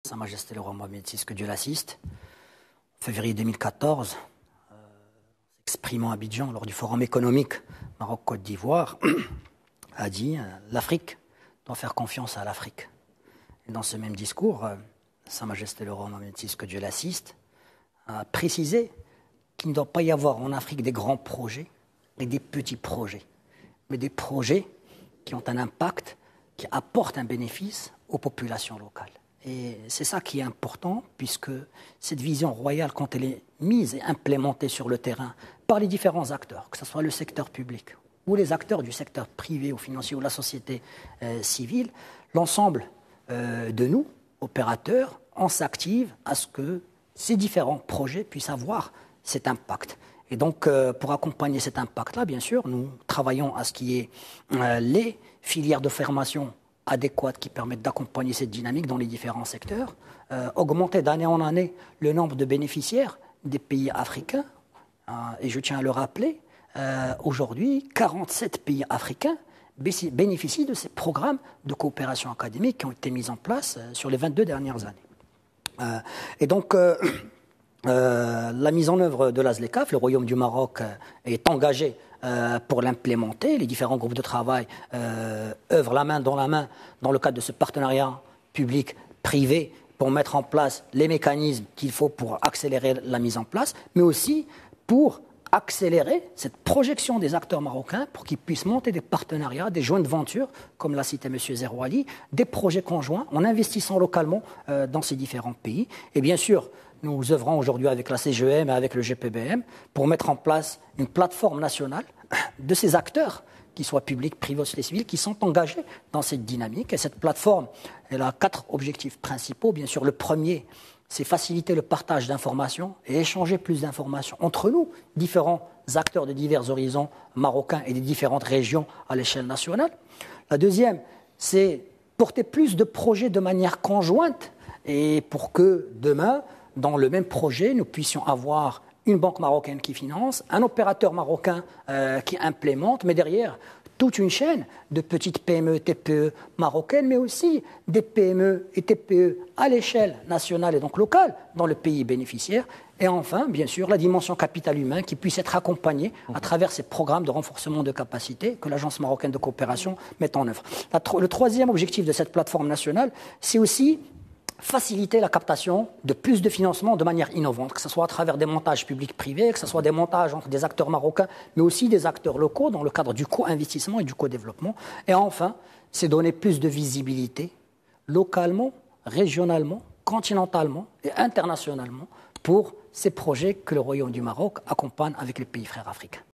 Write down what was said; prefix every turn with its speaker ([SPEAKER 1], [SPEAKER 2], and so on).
[SPEAKER 1] Sa Majesté le roi Mohamed VI, que Dieu l'assiste, en février 2014, exprimant à Abidjan lors du forum économique Maroc-Côte d'Ivoire, a dit l'Afrique doit faire confiance à l'Afrique. Et dans ce même discours, Sa Majesté le roi Mohamed VI, que Dieu l'assiste, a précisé qu'il ne doit pas y avoir en Afrique des grands projets et des petits projets, mais des projets qui ont un impact, qui apportent un bénéfice aux populations locales. Et c'est ça qui est important, puisque cette vision royale, quand elle est mise et implémentée sur le terrain par les différents acteurs, que ce soit le secteur public ou les acteurs du secteur privé ou financier ou la société civile, l'ensemble de nous, opérateurs, on s'active à ce que ces différents projets puissent avoir cet impact. Et donc, pour accompagner cet impact-là, bien sûr, nous travaillons à ce qui est les filières de formation adéquates qui permettent d'accompagner cette dynamique dans les différents secteurs, augmenter d'année en année le nombre de bénéficiaires des pays africains. Et je tiens à le rappeler, aujourd'hui, 47 pays africains bénéficient de ces programmes de coopération académique qui ont été mis en place sur les 22 dernières années. Et donc, la mise en œuvre de l'ASLECAF, le Royaume du Maroc est engagé pour l'implémenter. Les différents groupes de travail œuvrent la main dans le cadre de ce partenariat public-privé pour mettre en place les mécanismes qu'il faut pour accélérer la mise en place, mais aussi pour accélérer cette projection des acteurs marocains pour qu'ils puissent monter des partenariats, des joint ventures, comme l'a cité M. Zerouali, des projets conjoints en investissant localement dans ces différents pays. Et bien sûr, nous œuvrons aujourd'hui avec la CGEM et avec le GPBM pour mettre en place une plateforme nationale de ces acteurs, qui soient publics, privés, société civile, qui sont engagés dans cette dynamique. Et cette plateforme, elle a 4 objectifs principaux. Bien sûr, le premier, c'est faciliter le partage d'informations et échanger plus d'informations entre nous, différents acteurs de divers horizons marocains et des différentes régions à l'échelle nationale. La deuxième, c'est porter plus de projets de manière conjointe et pour que demain, dans le même projet, nous puissions avoir une banque marocaine qui finance, un opérateur marocain qui implémente, mais derrière, toute une chaîne de petites PME, TPE marocaines, mais aussi des PME et TPE à l'échelle nationale et donc locale dans le pays bénéficiaire. Et enfin, bien sûr, la dimension capital humain qui puisse être accompagnée à travers ces programmes de renforcement de capacité que l'Agence marocaine de coopération met en œuvre. Le troisième objectif de cette plateforme nationale, c'est aussi faciliter la captation de plus de financement de manière innovante, que ce soit à travers des montages publics-privés, que ce soit des montages entre des acteurs marocains, mais aussi des acteurs locaux dans le cadre du co-investissement et du co-développement. Et enfin, c'est donner plus de visibilité localement, régionalement, continentalement et internationalement pour ces projets que le Royaume du Maroc accompagne avec les pays frères africains.